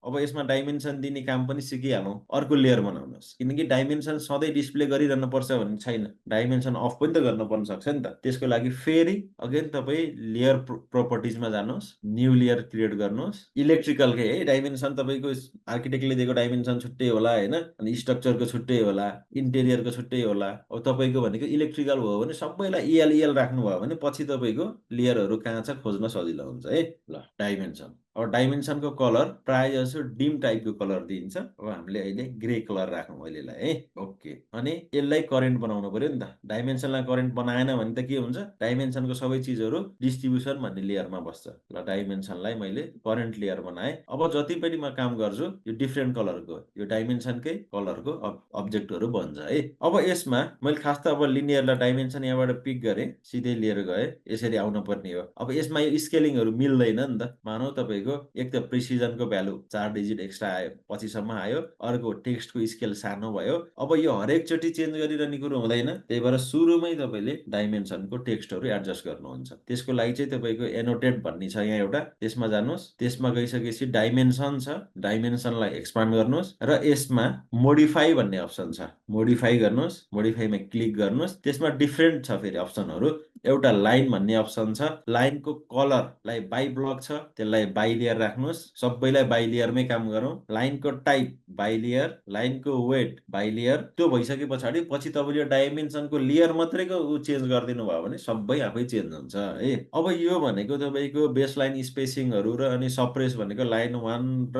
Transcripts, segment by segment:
अब यसमा डाइमेन्सन दिने काम पनि सिकिहालौँ, अर्को लेयर बनाउनुहोस्, किनकि डाइमेन्सन सधैँ डिस्प्ले गरिरहनु पर्छ भन्ने छैन, डाइमेन्सन अफ पनि त गर्न पर्न सक्छ नि त। त्यसको लागि फेरि अगेन तपाईँ लेयर प्रोपर्टिजमा जानुहोस्, न्यू लेयर क्रिएट गर्नुहोस्, इलेक्ट्रिकलकै है डाइमेन्सन तपाईँको आर्किटेक्टले दिएको डाइमेन्सन छुट्टै होला होइन, अनि स्ट्रक्चरको छुट्टै होला, इन्टेरियरको छुट्टै होला। अब तपाईँको भनेको इलेक्ट्रिकल भयो भने सबैलाई इएल इएल राख्नुभयो भने पछि तपाईँको लेयरहरू कहाँ छ खोज्न सजिलो हुन्छ है। ल डाइमेन्सन, अब डाइमेन्सनको कलर प्राय जसो डिम टाइपको कलर दिइन्छ। अब हामीले अहिले ग्रे कलर राखौँ अहिलेलाई है। ओके, अनि यसलाई करेन्ट बनाउनु पर्यो नि त। डाइमेन्सनलाई करेन्ट बनाएन भने त के हुन्छ, डाइमेन्सनको सबै चिजहरू डिस्ट्रिब्युसन भन्ने लेयरमा बस्छ। ल डाइमेन्सनलाई मैले करेन्ट लेयर बनाएँ। अब जति पनि म काम गर्छु यो डिफ्रेन्ट कलरको, यो डाइमेन्सनकै कलरको अब्जेक्टहरू बन्छ है। अब यसमा मैले खास त अब लिनियरलाई डाइमेन्सन यहाँबाट पिक गरेँ, सिधै लिएर गएँ, यसरी आउनु पर्ने हो। अब यसमा यो स्केलिङहरू मिल्दैन नि त। मानौ तपाईँको एक त प्रिसिजनको भ्यालु 4 डिजिट एक्स्ट्रा आयो, पछिसम्म आयो, अर्को टेक्स्टको स्केल सानो भयो। अब यो हरेकचोटि चेन्ज गरिरहने कुरो हुँदैन, त्यही भएर सुरुमै तपाईँले डाइमेन्सनको टेक्स्टहरू एडजस्ट गर्नुहुन्छ। त्यसको लागि चाहिँ तपाईँको एनोटेट भन्ने छ यहाँ एउटा, त्यसमा जानुहोस्। त्यसमा गइसकेपछि डाइमेन्सन छ, डाइमेन्सनलाई एक्सपान्ड गर्नुहोस् र यसमा मोडिफाई भन्ने अप्सन छ, मोडिफाई गर्नुहोस्, मोडिफाईमा क्लिक गर्नुहोस्। त्यसमा डिफ्रेन्ट छ फेरि अप्सनहरू, एउटा लाइन भन्ने अप्सन छ, लाइनको कलरलाई बाई ब्लक छ, त्यसलाई बाई लेयर राख्नुहोस्, सबैलाई बाई लेयरमै काम गरौँ। लाइनको टाइप बाई लेयर, लाइनको वेट बाई लेयर। त्यो भइसके पछाडि पछि तपाईँले डाइमेन्सनको लेयर मात्रैको चेन्ज गरिदिनु भयो भने सबै आफै चेन्ज हुन्छ है। अब यो भनेको तपाईँको बेस लाइन स्पेसिङहरू र अनि सप्रेस भनेको लाइन 1 र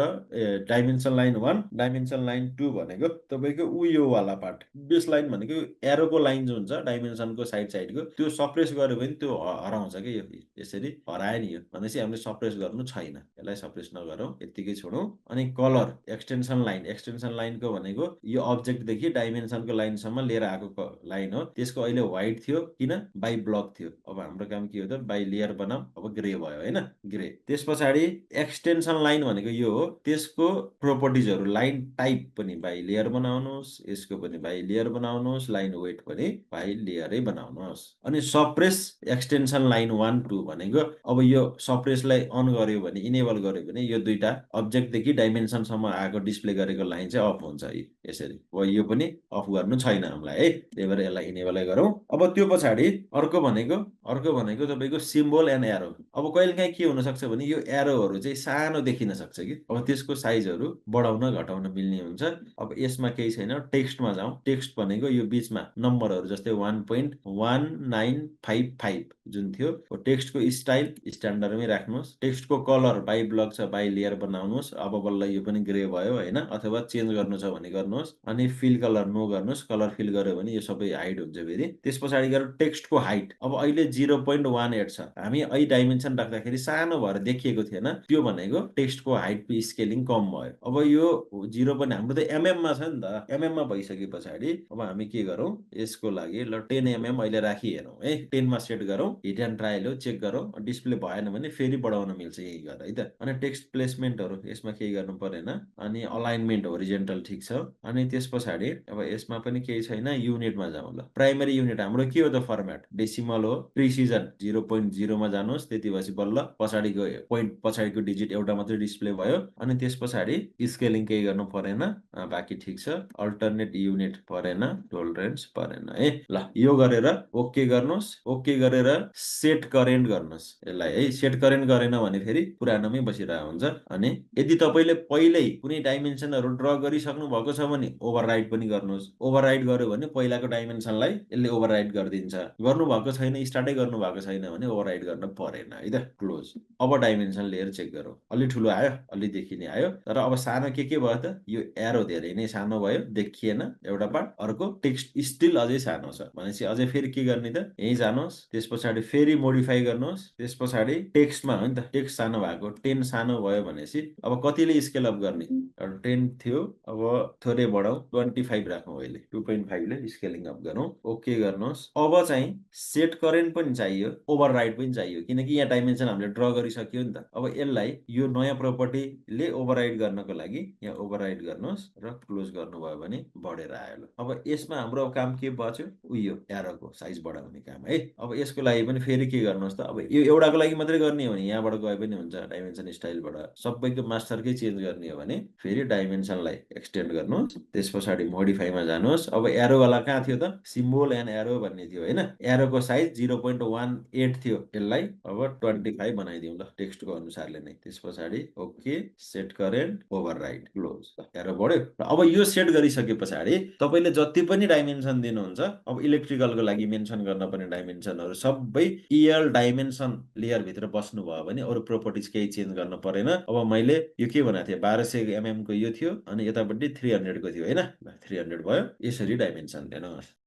डाइमेन्सन लाइन 1, डाइमेन्सन लाइन 2 भनेको तपाईँको यो वाला पार्ट। बेस लाइन भनेको एरोको लाइन जो हुन्छ डाइमेन्सनको साइड साइडको, त्यो सप्रेस गर्यो भने त्यो हराउँछ कि यो यसरी हरायो नि। यो भनेपछि हामीले सप्रेस गर्नु छैन, यसलाई सप्रेस नगरौँ, यत्तिकै छोडौँ। अनि कलर एक्सटेन्सन लाइन, एक्सटेन्सन लाइनको भनेको यो अब्जेक्टदेखि डाइमेन्सनको लाइनसम्म लिएर आएको लाइन हो। त्यसको अहिले व्हाइट थियो, किन बाई ब्लक थियो। अब हाम्रो काम के हो त, बाई लेयर बनाऊ। अब ग्रे भयो होइन, ग्रे। त्यस पछाडि एक्सटेन्सन लाइन भनेको यो हो, त्यसको प्रोपर्टिजहरू लाइन टाइप पनि बाई लेयर बनाउनुहोस्, यसको पनि बाई लेयर बनाउनुहोस्, लाइन वेट पनि बाई लेयरै बनाउनुहोस्। अनि सप्रेस एक्सटेन्सन लाइन 1 2 भनेको अब यो सप्रेसलाई अन गर्यो भने, इनेबल गर्यो भने यो दुईटा अब्जेक्टदेखि डाइमेन्सनसम्म आएको डिस्प्ले गरेको लाइन चाहिँ अफ हुन्छ यसरी। अब यो पनि अफ गर्नु छैन हामीलाई है, त्यही भएर यसलाई इनेबलै गरौँ। अब त्यो पछाडि अर्को भनेको तपाईँको सिम्बल एन्ड एरो। अब कहिलेकाहीँ के हुनसक्छ भने यो एरोहरू चाहिँ सानो देखिन सक्छ कि, अब त्यसको साइजहरू बढाउन घटाउन मिल्ने हुन्छ। अब यसमा केही छैन, टेक्स्टमा जाउँ। टेक्स्ट भनेको यो बिचमा नम्बरहरू जस्तै 1.1955 जुन थियो, टेक्स्टको स्टाइल स्ट्यान्डर्डमै राख्नुहोस्। टेक्स्टको कलर बाई ब्लक छ, बाई लेयर बनाउनुहोस्। अब बल्ल यो पनि ग्रे भयो होइन, अथवा चेन्ज गर्नु छ भने गर्नुहोस्। अनि फिल कलर नो गर्नुहोस्, कलर फिल गर्यो भने यो सबै हाइड हुन्छ फेरि। त्यस पछाडि गएर टेक्स्टको हाइट अब अहिले 0.18 छ, हामी अहिले डाइमेन्सन राख्दाखेरि सानो भएर देखिएको थिएन, त्यो भनेको टेक्स्टको हाइटको स्केलिङ कम भयो। अब यो 0 पनि हाम्रो त एमएममा छ नि त, एमएममा भइसके पछाडि अब हामी के गरौँ, यसको लागि ल 10 mm अहिले राखी हेरौँ है, 10 मा सेट गरौँ, हिट एन्ड ट्रायल हो, चेक गरौँ। डिस्प्ले भएन भने फेरि बढाउन मिल्छ यही गरेर है त। अनि टेक्स्ट प्लेसमेन्टहरू यसमा केही गर्नु परेन, अनि अलाइनमेन्ट होरिजेन्टल ठिक छ। अनि त्यस पछाडि अब यसमा पनि केही छैन, युनिटमा जाउँ। ल प्राइमरी युनिट हाम्रो के हो त, फर्मेट डेसिमल हो, प्रिसिजन 0.0 मा जानुहोस्। त्यति भएपछि बल्ल पछाडिको पोइन्ट पछाडिको डिजिट एउटा मात्रै डिस्प्ले भयो। अनि त्यस पछाडि स्केलिङ केही गर्नु परेन, बाँकी ठिक छ। अल्टरनेट युनिट परेन, टोलरेन्स परेन है। ल यो गरेर ओके गर्नुहोस्, ओके गरेर सेट करेन्ट गर्नुहोस् यसलाई है। सेट करेन्ट गरेन भने फेरि पुरानोमै बसिरहेको हुन्छ। अनि यदि तपाईँले पहिल्यै कुनै डाइमेन्सनहरू ड्र गरिसक्नु भएको छ भने ओभरराइड पनि गर्नुहोस्। ओभरराइड गर्यो भने पहिलाको डाइमेन्सनलाई यसले ओभरराइड गरिदिन्छ। गर्नुभएको छैन, स्टार्टै गर्नुभएको छैन भने ओभरराइड गर्न परेन है त। क्लोज। अब डाइमेन्सन लेयर चेक गरौँ, अलि ठुलो आयो, अलि देखिने आयो। तर अब सानो के भयो त, यो एरो धेरै नै सानो भयो, देखिएन एउटा पार्ट। अर्को टेक्स्ट स्टिल अझै सानो छ भनेपछि अझै फेरि के गर्ने त, यहीँ जानुहोस्। त्यस पछाडि फेरि मोडिफाई गर्नुहोस्। त्यस पछाडि टेक्स्टमा हो नि त, टेक्स्ट सानो भएको 10 सानो भयो भनेपछि अब कतिले स्केल अप गर्ने, 10 थियो, अब थोरै बढाउँ, 25 राखौँ, अहिले 2.5 ले स्केलिङ अप गरौँ। ओके गर्नुहोस्। अब चाहिँ सेट करेन्ट पनि चाहियो, ओभरराइड पनि चाहियो, किनकि यहाँ डाइमेन्सन हामीले ड्र गरिसक्यो नि त। अब यसलाई यो नयाँ प्रोपर्टीले ओभरराइड गर्नको लागि यहाँ ओभरराइड गर्नुहोस् र क्लोज गर्नुभयो भने बढेर आयो। ल अब यसमा हाम्रो काम के बच्यो, उयो एरोको साइज बढाउने काम है। अब यसको लागि पनि फेरि के गर्नुहोस् त, अब यो एउटाको लागि मात्रै गर्ने हो भने यहाँबाट गए पनि हुन्छ डाइमेन्सन स्टाइलबाट। सबैको मास्टरकै चेन्ज गर्ने हो भने फेरि डाइमेन्सनलाई एक्सटेन्ड गर्नुहोस्, त्यस पछाडि मोडिफाईमा जानुहोस्। अब एरोवाला कहाँ थियो त, सिम्बोल एन्ड एरो भन्ने थियो होइन, एरोको साइज 0.18 थियो, यसलाई अब 25 बनाइदिउँ ल टेक्स्टको अनुसारले नै। त्यस पछाडि okay, set current, override, close, arrow बढ्यो। अब यो सेट गरिसके पछाडि तपाईँले जति पनि डाइमेन्सन दिनुहुन्छ, अब इलेक्ट्रिकलको लागि मेन्सन गर्न पर्ने डाइमेन्सनहरू सबै इएल डाइमेन्सन लेयरभित्र बस्नुभयो भने अरू प्रोपर्टिज केही चेन्ज गर्न परेन। अब मैले यो के भनेको थिएँ, 1200 mm को यो थियो अनि यतापट्टि 300 को थियो होइन, 300 भयो। यसरी डाइमेन्सन दिनुहोस्।